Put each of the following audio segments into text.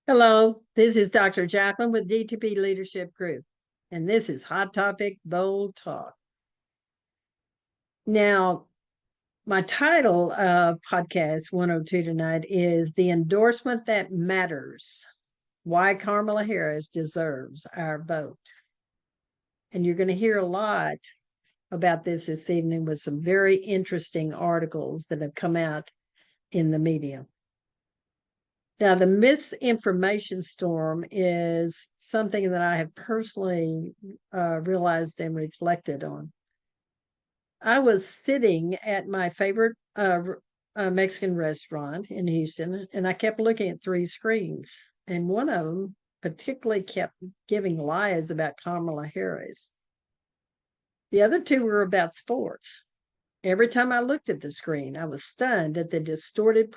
Hello, this is Dr. Jacqueline with DTP-Leadership Group, and this is Hot Topic Bold Talk. Now, my title of podcast 102 tonight is The Endorsement That Matters, Why Kamala Harris Deserves Our Vote. And you're going to hear a lot about this evening with some very interesting articles that have come out in the media. Now, the misinformation storm is something that I have personally realized and reflected on. I was sitting at my favorite Mexican restaurant in Houston, and I kept looking at three screens. And one of them particularly kept giving lies about Kamala Harris. The other two were about sports. Every time I looked at the screen, I was stunned at the distorted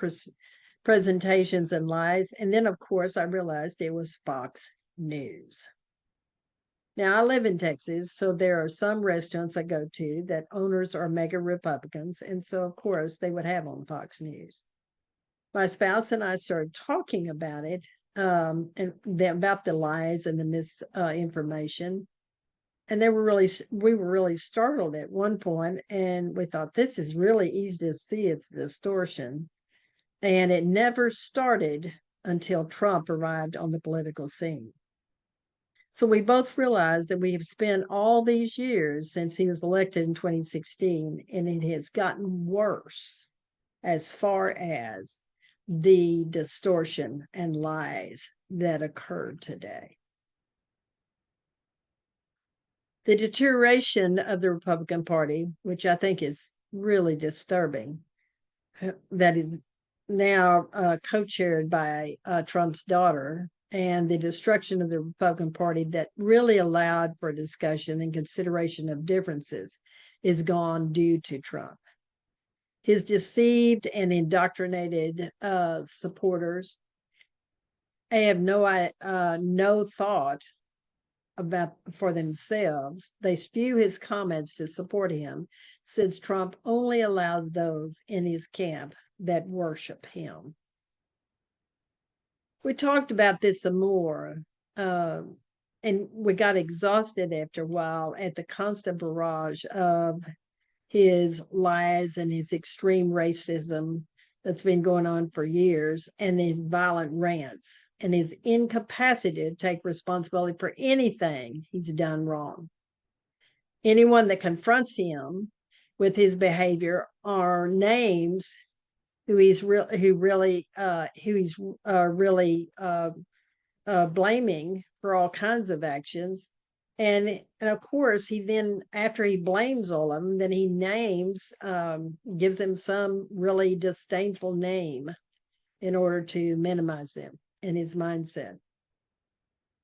presentations and lies. And then, of course, I realized it was Fox News. Now, I live in Texas, so there are some restaurants I go to that owners are mega Republicans. And so, of course, they would have on Fox News. My spouse and I started talking about it, and about the lies and the misinformation. And we were really startled at one point, and we thought, this is really easy to see its distortion. And it never started until Trump arrived on the political scene. So we both realized that we have spent all these years since he was elected in 2016, and it has gotten worse as far as the distortion and lies that occurred today. The deterioration of the Republican Party, which I think is really disturbing, that is now co-chaired by Trump's daughter, and the destruction of the Republican Party that really allowed for discussion and consideration of differences is gone due to Trump. His deceived and indoctrinated supporters have no thought about for themselves. They spew his comments to support him, since Trump only allows those in his camp that worship him. We talked about this some more, and we got exhausted after a while at the constant barrage of his lies and his extreme racism that's been going on for years, and his violent rants, and his incapacity to take responsibility for anything he's done wrong. Anyone that confronts him with his behavior are names who he's really blaming for all kinds of actions. And of course, he then, after he blames all of them, then he names, gives them some really disdainful name in order to minimize them in his mindset.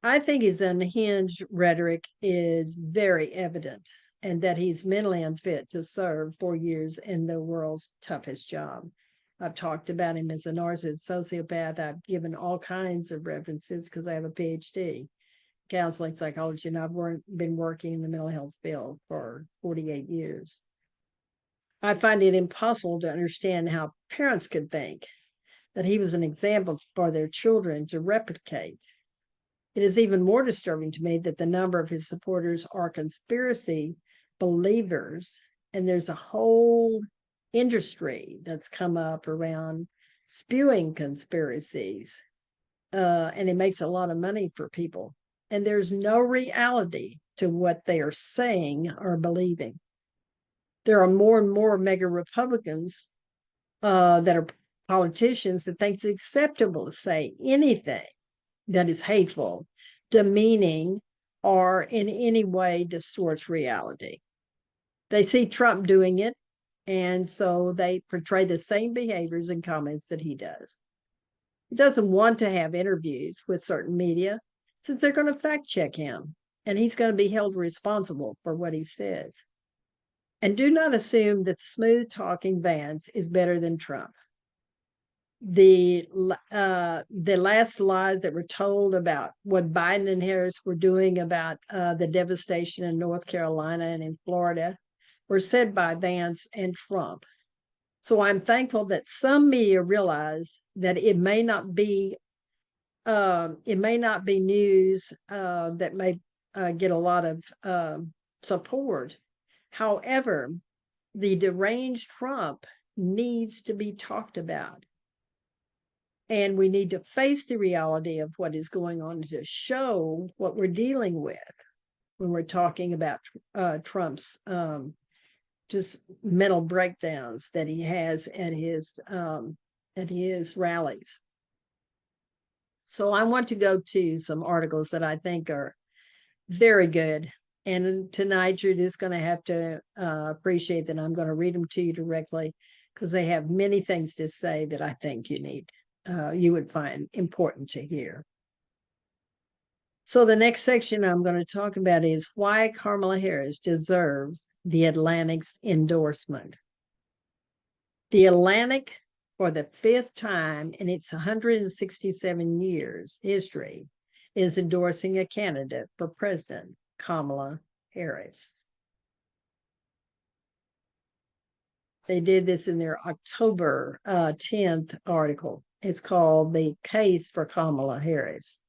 I think his unhinged rhetoric is very evident, and that he's mentally unfit to serve 4 years in the world's toughest job. I've talked about him as a narcissist, sociopath. I've given all kinds of references because I have a PhD, counseling psychology, and I've been working in the mental health field for 48 years. I find it impossible to understand how parents could think that he was an example for their children to replicate. It is even more disturbing to me that the number of his supporters are conspiracy believers, and there's a whole industry that's come up around spewing conspiracies, and it makes a lot of money for people. And there's no reality to what they are saying or believing. There are more and more mega Republicans that are politicians that think it's acceptable to say anything that is hateful, demeaning, or in any way distorts reality. They see Trump doing it, and so they portray the same behaviors and comments that he does. He doesn't want to have interviews with certain media, since they're going to fact check him, and he's going to be held responsible for what he says. And do not assume that smooth talking Vance is better than Trump. The last lies that were told about what Biden and Harris were doing about the devastation in North Carolina and in Florida were said by Vance and Trump. So I'm thankful that some media realize that it may not be it may not be news that may get a lot of support. However, the deranged Trump needs to be talked about. And we need to face the reality of what is going on to show what we're dealing with when we're talking about Trump's just mental breakdowns that he has at his rallies. So I want to go to some articles that I think are very good. And tonight you're just going to have to appreciate that I'm going to read them to you directly, because they have many things to say that I think you would find important to hear. So the next section I'm going to talk about is why Kamala Harris deserves the Atlantic's endorsement. The Atlantic, for the fifth time in its 167 years history, is endorsing a candidate for president, Kamala Harris. They did this in their October 10th article. It's called The Case for Kamala Harris.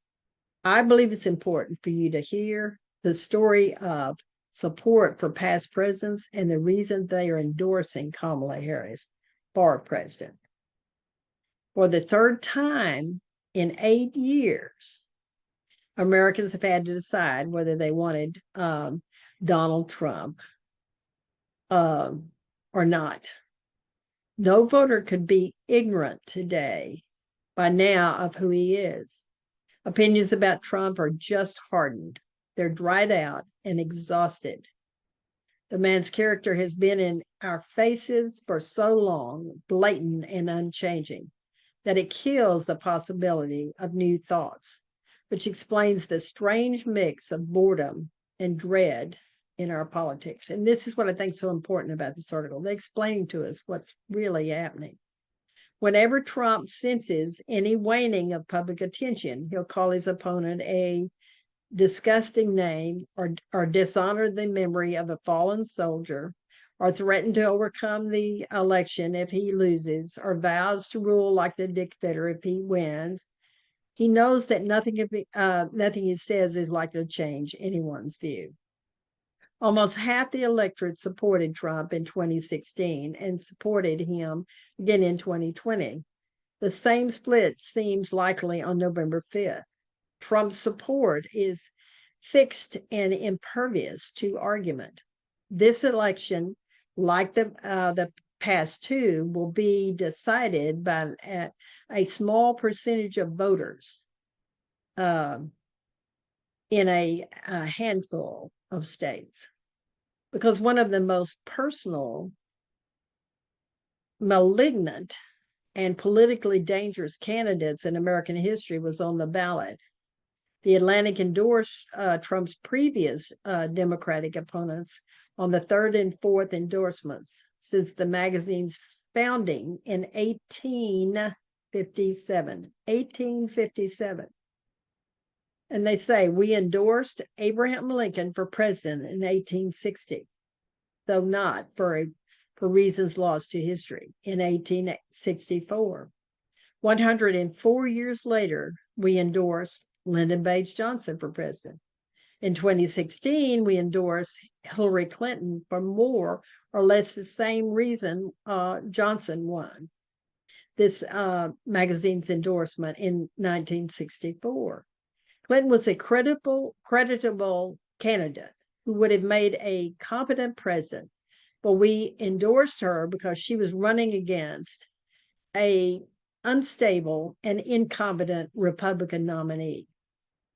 I believe it's important for you to hear the story of support for past presidents and the reason they are endorsing Kamala Harris for president. For the third time in 8 years, Americans have had to decide whether they wanted Donald Trump or not. No voter could be ignorant today by now of who he is. Opinions about Trump are just hardened. They're dried out and exhausted. The man's character has been in our faces for so long, blatant and unchanging, that it kills the possibility of new thoughts, which explains the strange mix of boredom and dread in our politics. And this is what I think is so important about this article. They're explaining to us what's really happening. Whenever Trump senses any waning of public attention, he'll call his opponent a disgusting name, or dishonor the memory of a fallen soldier, or threaten to overcome the election if he loses, or vows to rule like the dictator if he wins. He knows that nothing he says is likely to change anyone's view. Almost half the electorate supported Trump in 2016 and supported him again in 2020. The same split seems likely on November 5th. Trump's support is fixed and impervious to argument. This election, like the past two, will be decided by a small percentage of voters in a handful of states, because one of the most personal, malignant, and politically dangerous candidates in American history was on the ballot. The Atlantic endorsed Trump's previous Democratic opponents on the third and fourth endorsements since the magazine's founding in 1857. 1857. And they say, we endorsed Abraham Lincoln for president in 1860, though not for reasons lost to history, in 1864. 104 years later, we endorsed Lyndon Baines Johnson for president. In 2016, we endorsed Hillary Clinton for more or less the same reason Johnson won this magazine's endorsement in 1964. Clinton was a creditable candidate who would have made a competent president, but we endorsed her because she was running against a unstable and incompetent Republican nominee.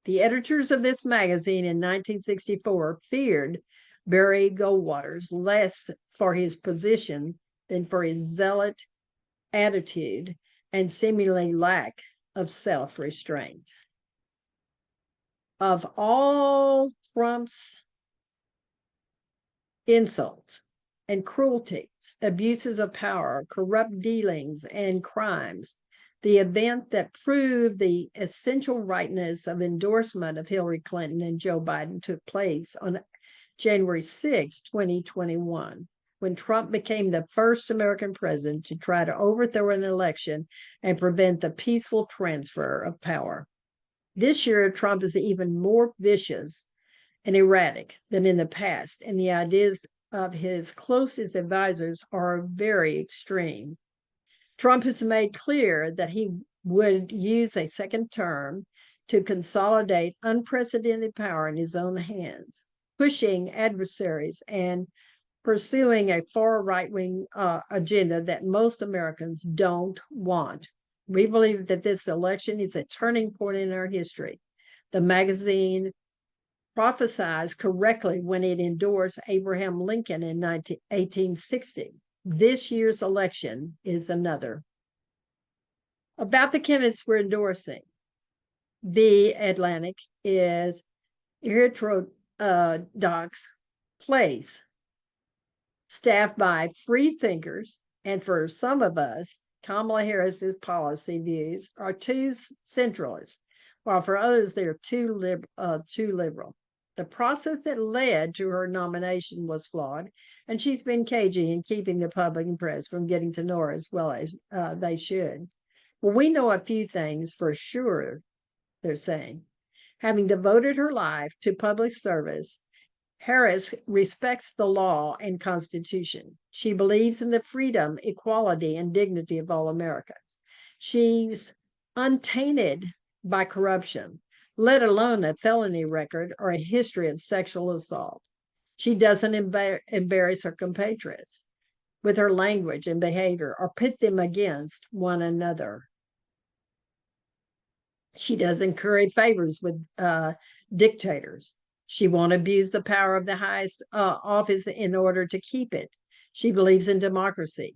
The editors of this magazine in 1964 feared Barry Goldwater's less for his position than for his zealot attitude and seemingly lack of self-restraint. Of all Trump's insults and cruelties, abuses of power, corrupt dealings, and crimes, the event that proved the essential rightness of endorsement of Hillary Clinton and Joe Biden took place on January 6, 2021, when Trump became the first American president to try to overthrow an election and prevent the peaceful transfer of power. This year, Trump is even more vicious and erratic than in the past, and the ideas of his closest advisors are very extreme. Trump has made clear that he would use a second term to consolidate unprecedented power in his own hands, pushing adversaries and pursuing a far right-wing agenda that most Americans don't want. We believe that this election is a turning point in our history. The magazine prophesied correctly when it endorsed Abraham Lincoln in 1860. This year's election is another. About the candidates we're endorsing, the Atlantic is heterodox place staffed by free thinkers, and for some of us, Kamala Harris's policy views are too centralist, while for others they are too liberal. The process that led to her nomination was flawed, and she's been cagey in keeping the public and press from getting to know her as well as they should. Well, we know a few things for sure, they're saying. Having devoted her life to public service, Harris respects the law and Constitution. She believes in the freedom, equality, and dignity of all Americans. She's untainted by corruption, let alone a felony record or a history of sexual assault. She doesn't embarrass her compatriots with her language and behavior or pit them against one another. She doesn't curry favors with dictators. She won't abuse the power of the highest office in order to keep it. She believes in democracy.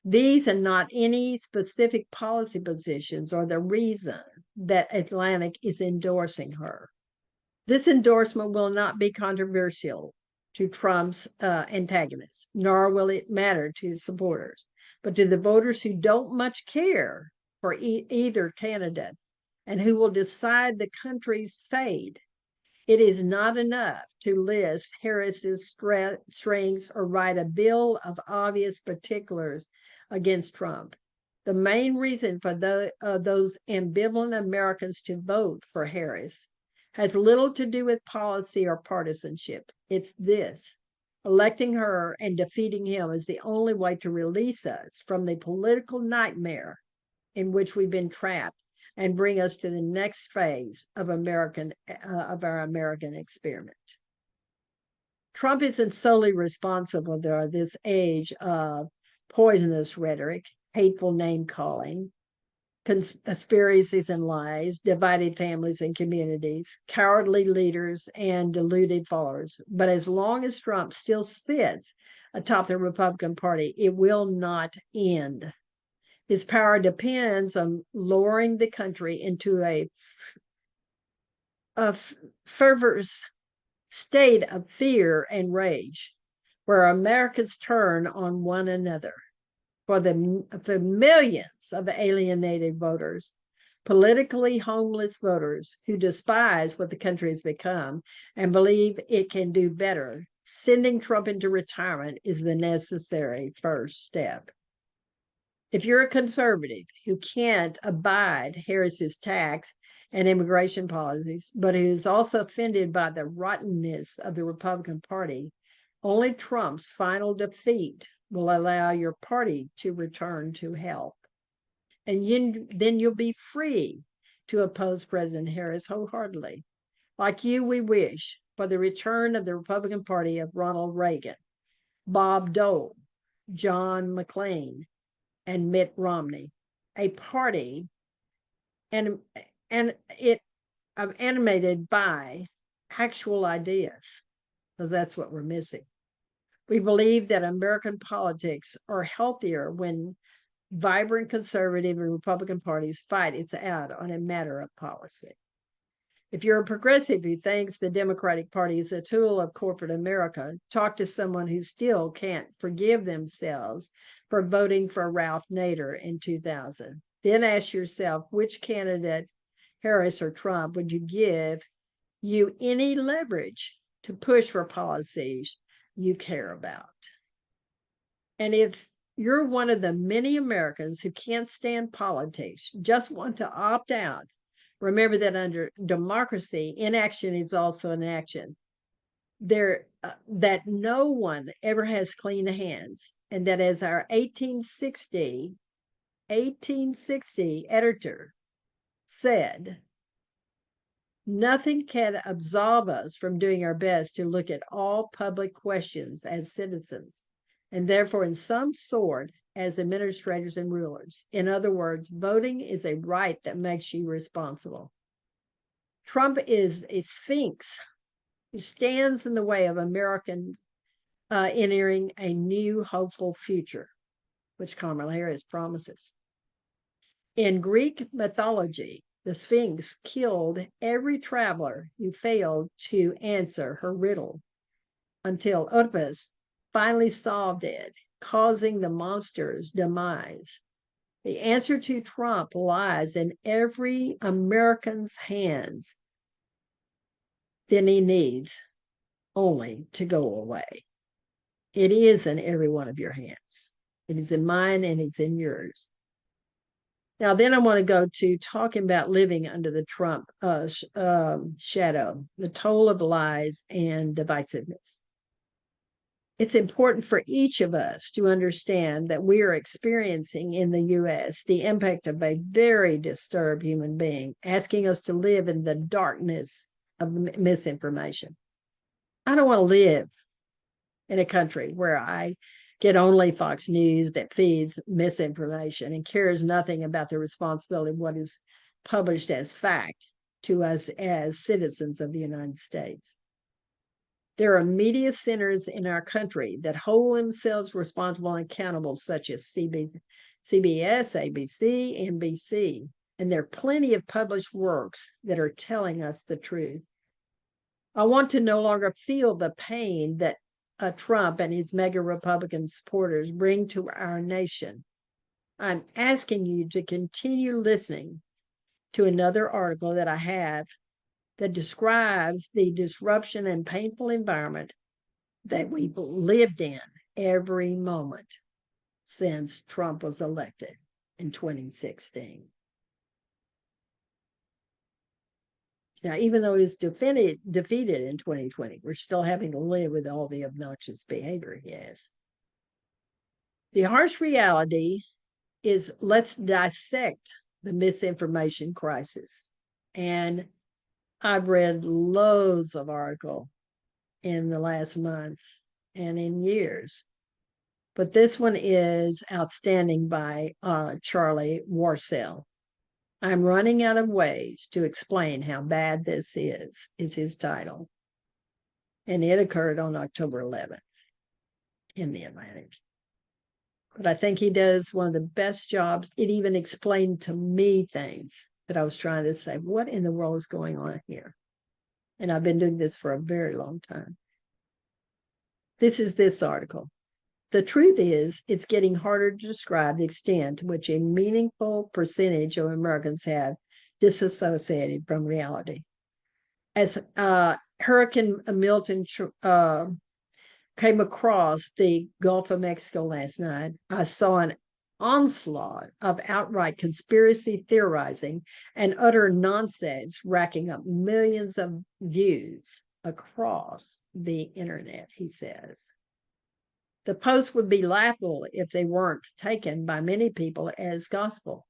These and not any specific policy positions are the reason that Atlantic is endorsing her. This endorsement will not be controversial to Trump's antagonists, nor will it matter to supporters, but to the voters who don't much care for either candidate and who will decide the country's fate. It is not enough to list Harris's strengths or write a bill of obvious particulars against Trump. The main reason for those ambivalent Americans to vote for Harris has little to do with policy or partisanship. It's this: electing her and defeating him is the only way to release us from the political nightmare in which we've been trapped and bring us to the next phase of our American experiment. Trump isn't solely responsible for this age of poisonous rhetoric, hateful name calling, conspiracies and lies, divided families and communities, cowardly leaders, and deluded followers. But as long as Trump still sits atop the Republican Party, it will not end. His power depends on lowering the country into a fervous state of fear and rage, where Americans turn on one another. For the millions of alienated voters, politically homeless voters who despise what the country has become and believe it can do better, sending Trump into retirement is the necessary first step. If you're a conservative who can't abide Harris's tax and immigration policies, but who's also offended by the rottenness of the Republican Party, only Trump's final defeat will allow your party to return to health. And then you'll be free to oppose President Harris wholeheartedly. Like you, we wish for the return of the Republican Party of Ronald Reagan, Bob Dole, John McCain, and Mitt Romney, a party and it animated by actual ideas, because that's what we're missing. We believe that American politics are healthier when vibrant conservative and Republican parties fight it out on a matter of policy. If you're a progressive who thinks the Democratic Party is a tool of corporate America, talk to someone who still can't forgive themselves for voting for Ralph Nader in 2000. Then ask yourself, which candidate, Harris or Trump, would you give you any leverage to push for policies you care about? And if you're one of the many Americans who can't stand politics, just want to opt out, Remember that under democracy, inaction is also an action. That no one ever has clean hands, and that as our 1860 editor said, nothing can absolve us from doing our best to look at all public questions as citizens, and therefore in some sort as administrators and rulers. In other words, voting is a right that makes you responsible. Trump is a sphinx who stands in the way of Americans entering a new hopeful future, which Kamala Harris promises. In Greek mythology, the Sphinx killed every traveler who failed to answer her riddle until Oedipus finally solved it, causing the monster's demise. The answer to Trump lies in every American's hands. Then he needs only to go away. It is in every one of your hands. It is in mine and it's in yours. Now, then I want to go to talking about living under the Trump shadow, the toll of lies and divisiveness. It's important for each of us to understand that we are experiencing in the U.S. the impact of a very disturbed human being asking us to live in the darkness of misinformation. I don't want to live in a country where I get only Fox News that feeds misinformation and cares nothing about the responsibility of what is published as fact to us as citizens of the United States. There are media centers in our country that hold themselves responsible and accountable, such as CBS, ABC, NBC, and there are plenty of published works that are telling us the truth. I want to no longer feel the pain that Trump and his mega Republican supporters bring to our nation. I'm asking you to continue listening to another article that I have that describes the disruption and painful environment that we've lived in every moment since Trump was elected in 2016. Now, even though he was defeated in 2020, we're still having to live with all the obnoxious behavior he has. The harsh reality is, let's dissect the misinformation crisis. And I've read loads of articles in the last months and in years. But this one is outstanding by Charlie Warcel. I'm running out of ways to explain how bad this is his title. And it occurred on October 11th in the Atlantic. But I think he does one of the best jobs. It even explained to me things that I was trying to say, what in the world is going on here? And I've been doing this for a very long time. This is this article. The truth is, it's getting harder to describe the extent to which a meaningful percentage of Americans have disassociated from reality. As Hurricane Milton came across the Gulf of Mexico last night, I saw an onslaught of outright conspiracy theorizing and utter nonsense, racking up millions of views across the internet, he says. The posts would be laughable if they weren't taken by many people as gospel.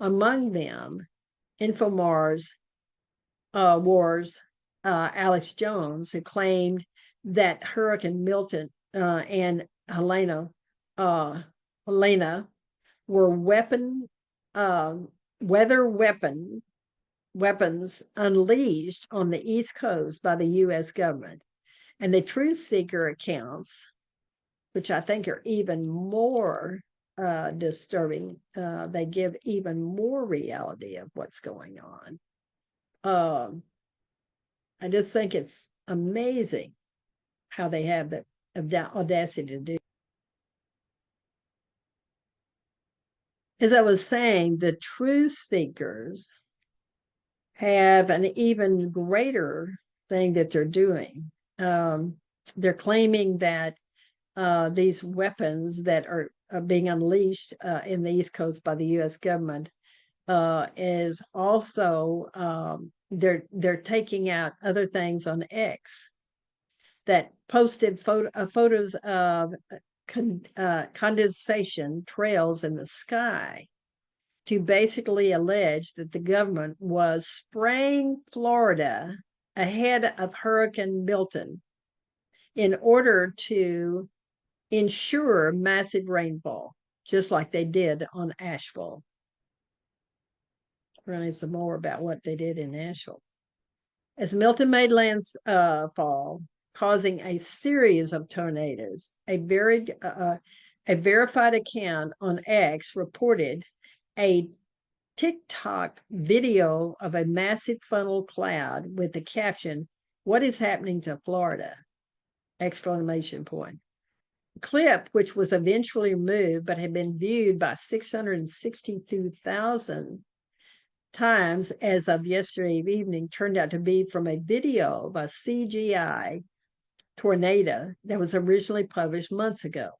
Among them, Infomars Wars Alex Jones, who claimed that Hurricane Milton and Helena were weather weapons unleashed on the East Coast by the U.S. government. And the truth seeker accounts, which I think are even more disturbing, they give even more reality of what's going on. I just think it's amazing how they have the audacity to do. As I was saying, the truth seekers have an even greater thing that they're doing. They're claiming that these weapons that are being unleashed in the East Coast by the U.S. government is also they're taking out other things on X that posted photos of condensation trails in the sky to basically allege that the government was spraying Florida ahead of Hurricane Milton in order to ensure massive rainfall, just like they did on Asheville. We're going to have some more about what they did in Asheville. As Milton made landfall, causing a series of tornadoes, a verified account on X reported a TikTok video of a massive funnel cloud with the caption, "What is happening to Florida?" Exclamation point. The clip, which was eventually removed but had been viewed by 662,000 times as of yesterday evening, turned out to be from a video of a CGI tornado that was originally published months ago.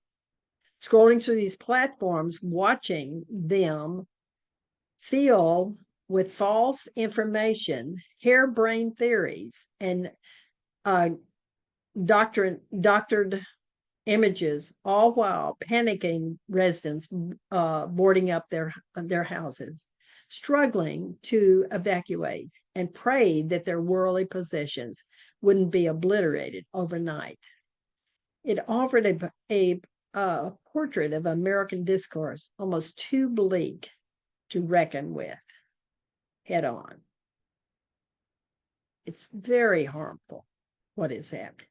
Scrolling through these platforms, watching them fill with false information, harebrained theories, and doctored images, all while panicking residents boarding up their houses, struggling to evacuate, and prayed that their worldly possessions wouldn't be obliterated overnight. It offered a portrait of American discourse almost too bleak to reckon with head on. It's very harmful what is happening.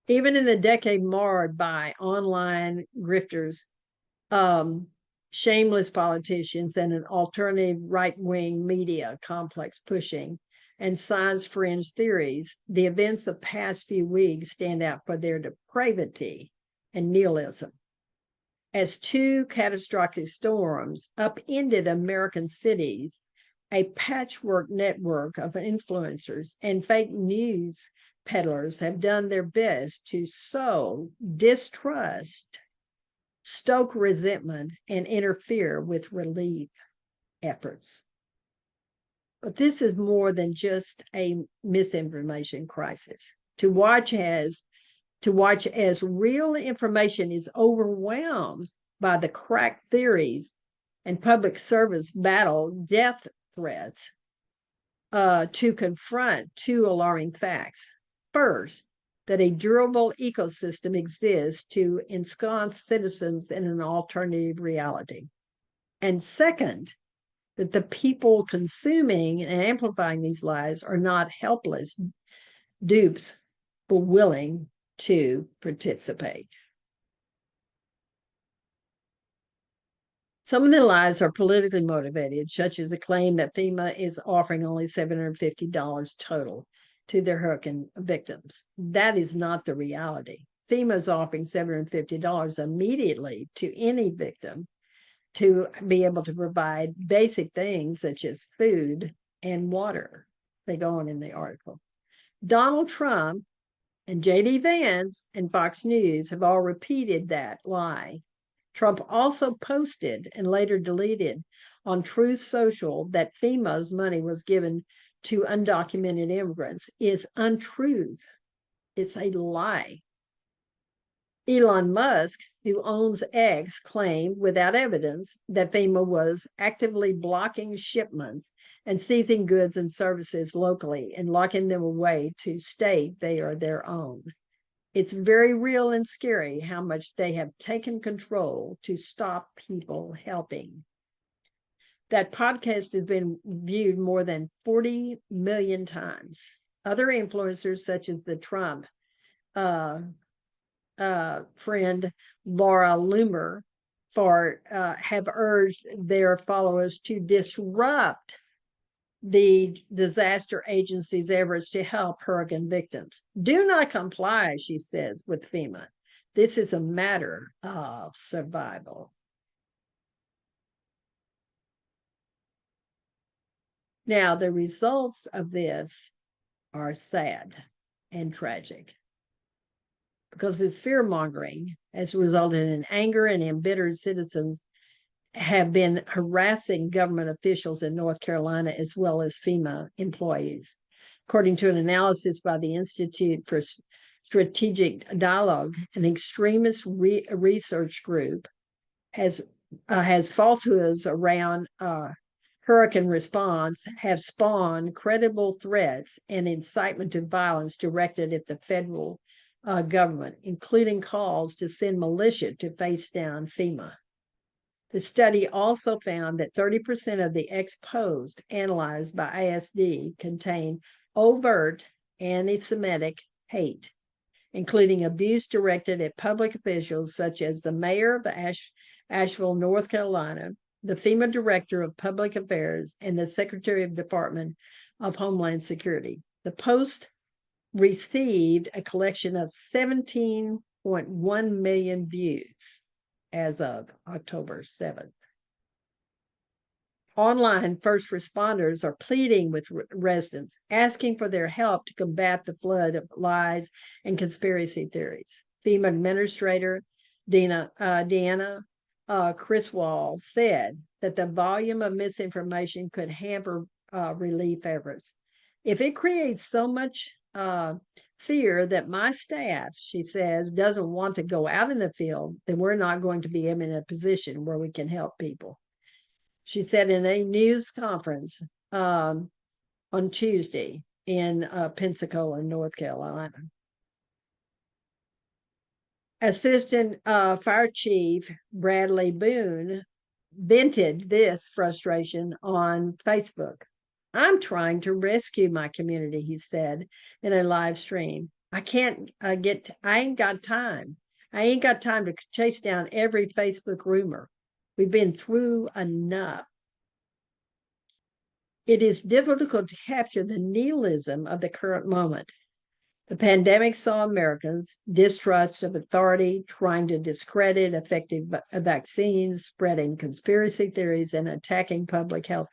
Even in the decade marred by online grifters, shameless politicians, and an alternative right-wing media complex pushing, and science fringe theories, the events of past few weeks stand out for their depravity and nihilism. As two catastrophic storms upended American cities, a patchwork network of influencers and fake news peddlers have done their best to sow distrust, stoke resentment, and interfere with relief efforts. But this is more than just a misinformation crisis. To watch as real information is overwhelmed by the cracked theories and public service battle death threats, to confront two alarming facts. First, that a durable ecosystem exists to ensconce citizens in an alternative reality. And second, that the people consuming and amplifying these lies are not helpless dupes, but willing to participate. Some of the lies are politically motivated, such as the claim that FEMA is offering only $750 total to their hurricane victims. That is not the reality. FEMA is offering $750 immediately to any victim to be able to provide basic things such as food and water. They go on in the article. Donald Trump and J.D. Vance and Fox News have all repeated that lie. Trump also posted and later deleted on Truth Social that FEMA's money was given to undocumented immigrants is untruth. It's a lie. Elon Musk, who owns X, claimed without evidence that FEMA was actively blocking shipments and seizing goods and services locally and locking them away to state they are their own. It's very real and scary how much they have taken control to stop people helping. That podcast has been viewed more than 40 million times. Other influencers, such as the Trump friend Laura Loomer, have urged their followers to disrupt the disaster agency's efforts to help hurricane victims. Do not comply, she says, with FEMA. This is a matter of survival. Now, the results of this are sad and tragic, because this fear-mongering has resulted in anger and embittered citizens have been harassing government officials in North Carolina as well as FEMA employees. According to an analysis by the Institute for Strategic Dialogue, an extremist research group has falsehoods around hurricane response have spawned credible threats and incitement to violence directed at the federal government, including calls to send militia to face down FEMA. The study also found that 30% of the ex-posts analyzed by ISD contain overt anti-Semitic hate, including abuse directed at public officials such as the mayor of Asheville, North Carolina, the FEMA Director of Public Affairs, and the Secretary of Department of Homeland Security. The post received a collection of 17.1 million views as of October 7th. Online first responders are pleading with residents, asking for their help to combat the flood of lies and conspiracy theories. FEMA Administrator Deanna Criswell said that the volume of misinformation could hamper relief efforts. If it creates so much fear that my staff, she says, doesn't want to go out in the field, then we're not going to be in a position where we can help people. She said in a news conference on Tuesday in Pensacola, North Carolina. Assistant Fire Chief Bradley Boone vented this frustration on Facebook. I'm trying to rescue my community, he said in a live stream. I ain't got time. I ain't got time to chase down every Facebook rumor. We've been through enough. It is difficult to capture the nihilism of the current moment. The pandemic saw Americans' distrust of authority, trying to discredit effective vaccines, spreading conspiracy theories, and attacking public health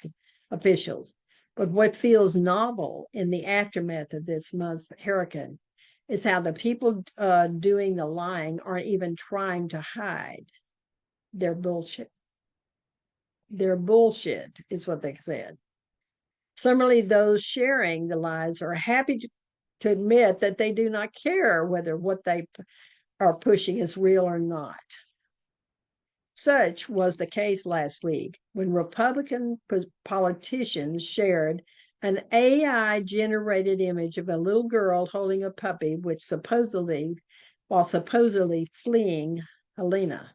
officials. But what feels novel in the aftermath of this month's hurricane is how the people doing the lying aren't even trying to hide their bullshit. Their bullshit is what they said. Similarly, those sharing the lies are happy to admit that they do not care whether what they are pushing is real or not. Such was the case last week when Republican politicians shared an AI-generated image of a little girl holding a puppy, while supposedly fleeing Helena.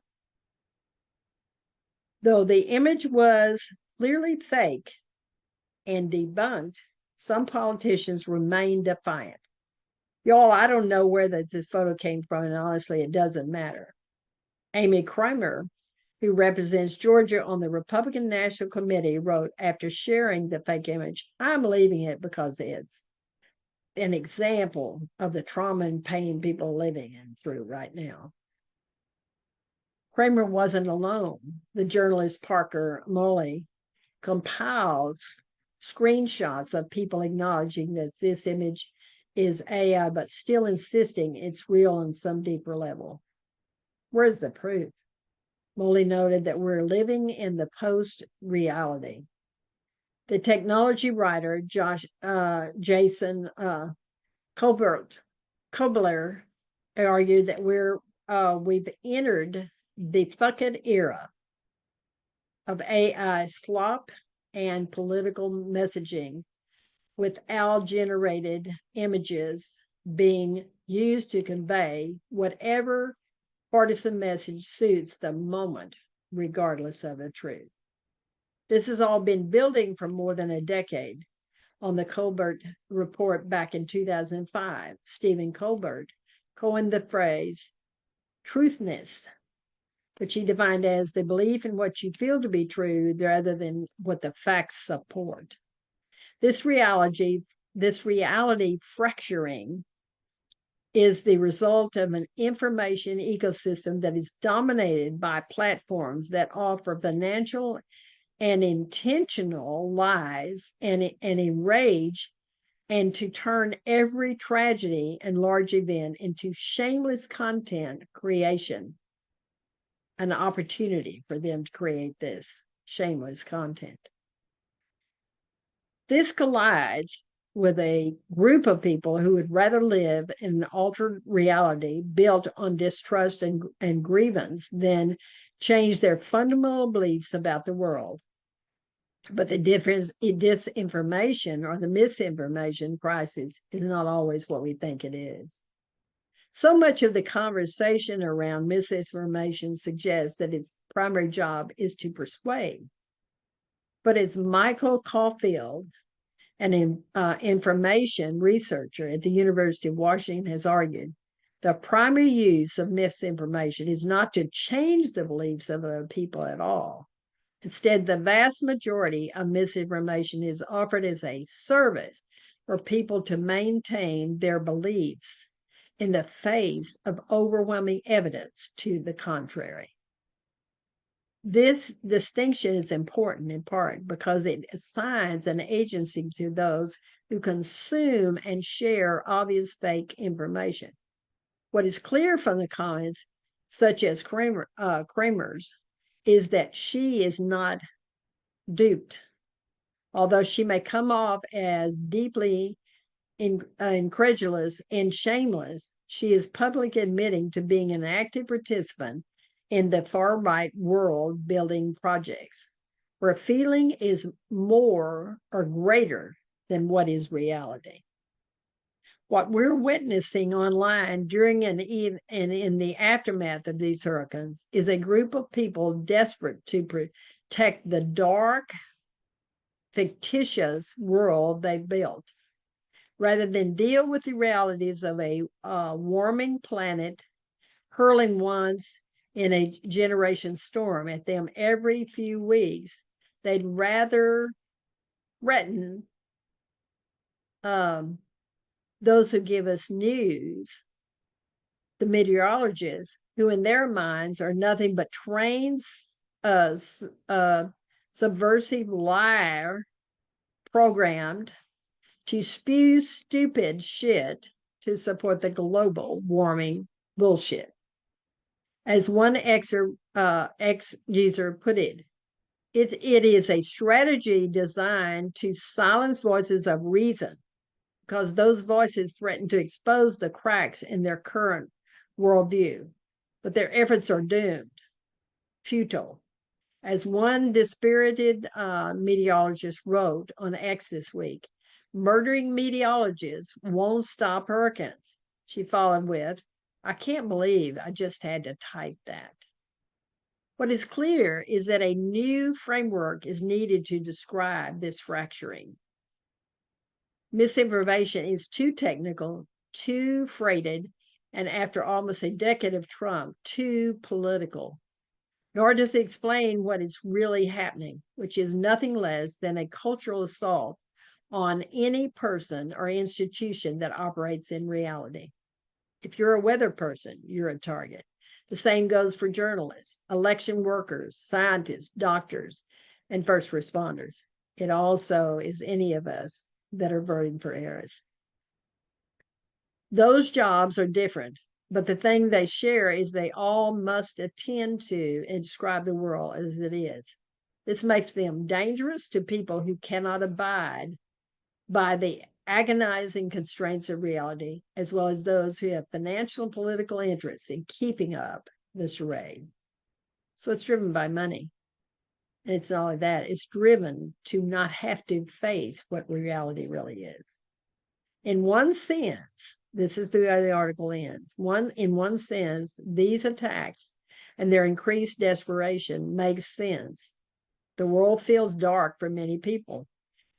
Though the image was clearly fake and debunked, some politicians remain defiant. Y'all, I don't know where this photo came from, and honestly, it doesn't matter. Amy Kramer, who represents Georgia on the Republican National Committee, wrote after sharing the fake image, I'm leaving it because it's an example of the trauma and pain people are living through right now. Kramer wasn't alone. The journalist Parker Moley compiles screenshots of people acknowledging that this image is AI, but still insisting it's real on some deeper level. Where's the proof? Moley noted that we're living in the post-reality. The technology writer Jason Kobler argued that we've entered the fucking era of AI slop and political messaging, with AI-generated images being used to convey whatever partisan message suits the moment, regardless of the truth. This has all been building for more than a decade. On the Colbert report back in 2005, Stephen Colbert coined the phrase truthness, which he defined as the belief in what you feel to be true rather than what the facts support. This reality fracturing is the result of an information ecosystem that is dominated by platforms that offer financial and intentional lies and enrage, and to turn every tragedy and large event into shameless content creation. an opportunity for them to create this shameless content. This collides with a group of people who would rather live in an altered reality built on distrust and grievance than change their fundamental beliefs about the world. But the difference in disinformation or the misinformation crisis is not always what we think it is. So much of the conversation around misinformation suggests that its primary job is to persuade. But as Michael Caulfield, an information researcher at the University of Washington, has argued, the primary use of misinformation is not to change the beliefs of other people at all. Instead, the vast majority of misinformation is offered as a service for people to maintain their beliefs in the face of overwhelming evidence to the contrary. This distinction is important in part because it assigns an agency to those who consume and share obvious fake information. What is clear from the comments, such as Kramer's, is that she is not duped. Although she may come off as deeply incredulous and shameless, she is publicly admitting to being an active participant in the far-right world building projects, where feeling is more or greater than what is reality. What we're witnessing online during and in the aftermath of these hurricanes is a group of people desperate to protect the dark, fictitious world they built, rather than deal with the realities of a warming planet hurling once in a generation storm at them every few weeks. They'd rather threaten those who give us news, the meteorologists, who in their minds are nothing but trained subversive liar programmed to spew stupid shit to support the global warming bullshit. As one ex-user put it, it is a strategy designed to silence voices of reason, because those voices threaten to expose the cracks in their current worldview. But their efforts are doomed, futile. As one dispirited meteorologist wrote on X this week, murdering meteorologists won't stop hurricanes. She followed with, I can't believe I just had to type that. What is clear is that a new framework is needed to describe this fracturing. Misinformation is too technical, too freighted, and after almost a decade of Trump, too political. Nor does it explain what is really happening, which is nothing less than a cultural assault on any person or institution that operates in reality. If you're a weather person, you're a target. The same goes for journalists, election workers, scientists, doctors, and first responders. It also is any of us that are voting for Harris. Those jobs are different, but the thing they share is they all must attend to and describe the world as it is. This makes them dangerous to people who cannot abide by the agonizing constraints of reality, as well as those who have financial and political interests in keeping up the charade. So it's driven by money. And it's not only that, it's driven to not have to face what reality really is. In one sense, this is the way the article ends. In one sense, these attacks and their increased desperation makes sense. The world feels dark for many people.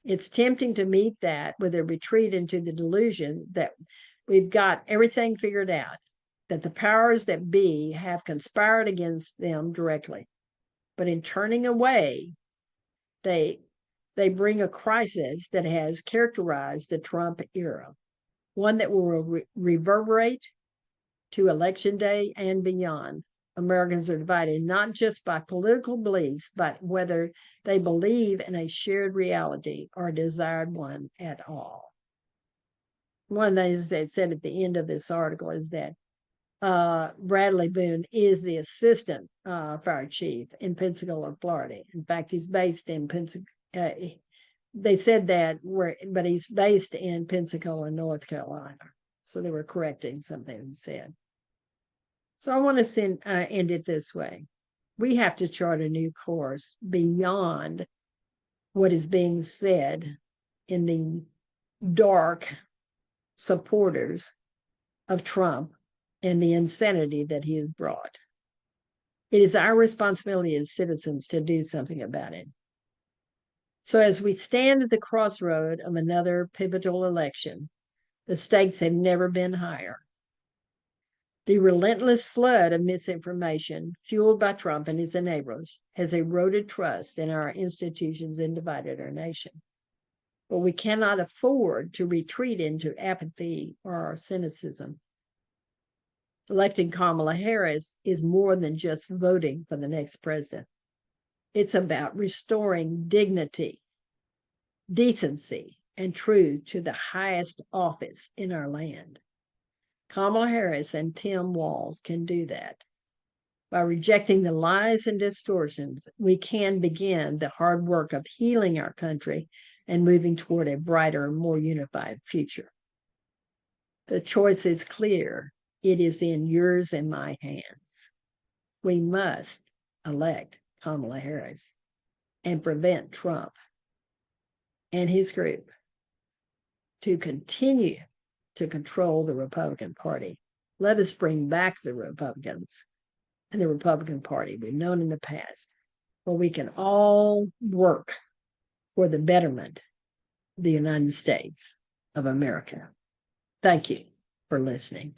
It's tempting to meet that with a retreat into the delusion that we've got everything figured out, that the powers that be have conspired against them directly. But in turning away, they bring a crisis that has characterized the Trump era, one that will reverberate to Election Day and beyond. Americans are divided not just by political beliefs, but whether they believe in a shared reality or a desired one at all. One of the things that said at the end of this article is that Bradley Boone is the assistant fire chief in Pensacola, Florida. In fact, he's based in Pensacola. They said that, but he's based in Pensacola, North Carolina. So they were correcting something he said. So I want to end it this way. We have to chart a new course beyond what is being said in the dark supporters of Trump and the insanity that he has brought. It is our responsibility as citizens to do something about it. So as we stand at the crossroad of another pivotal election, the stakes have never been higher. The relentless flood of misinformation fueled by Trump and his enablers has eroded trust in our institutions and divided our nation. But we cannot afford to retreat into apathy or cynicism. Electing Kamala Harris is more than just voting for the next president. It's about restoring dignity, decency, and truth to the highest office in our land. Kamala Harris and Tim Walz can do that. By rejecting the lies and distortions, we can begin the hard work of healing our country and moving toward a brighter, more unified future. The choice is clear. It is in yours and my hands. We must elect Kamala Harris and prevent Trump and his group to continue to control the Republican Party. Let us bring back the Republicans and the Republican Party we've known in the past, where we can all work for the betterment of the United States of America. Thank you for listening.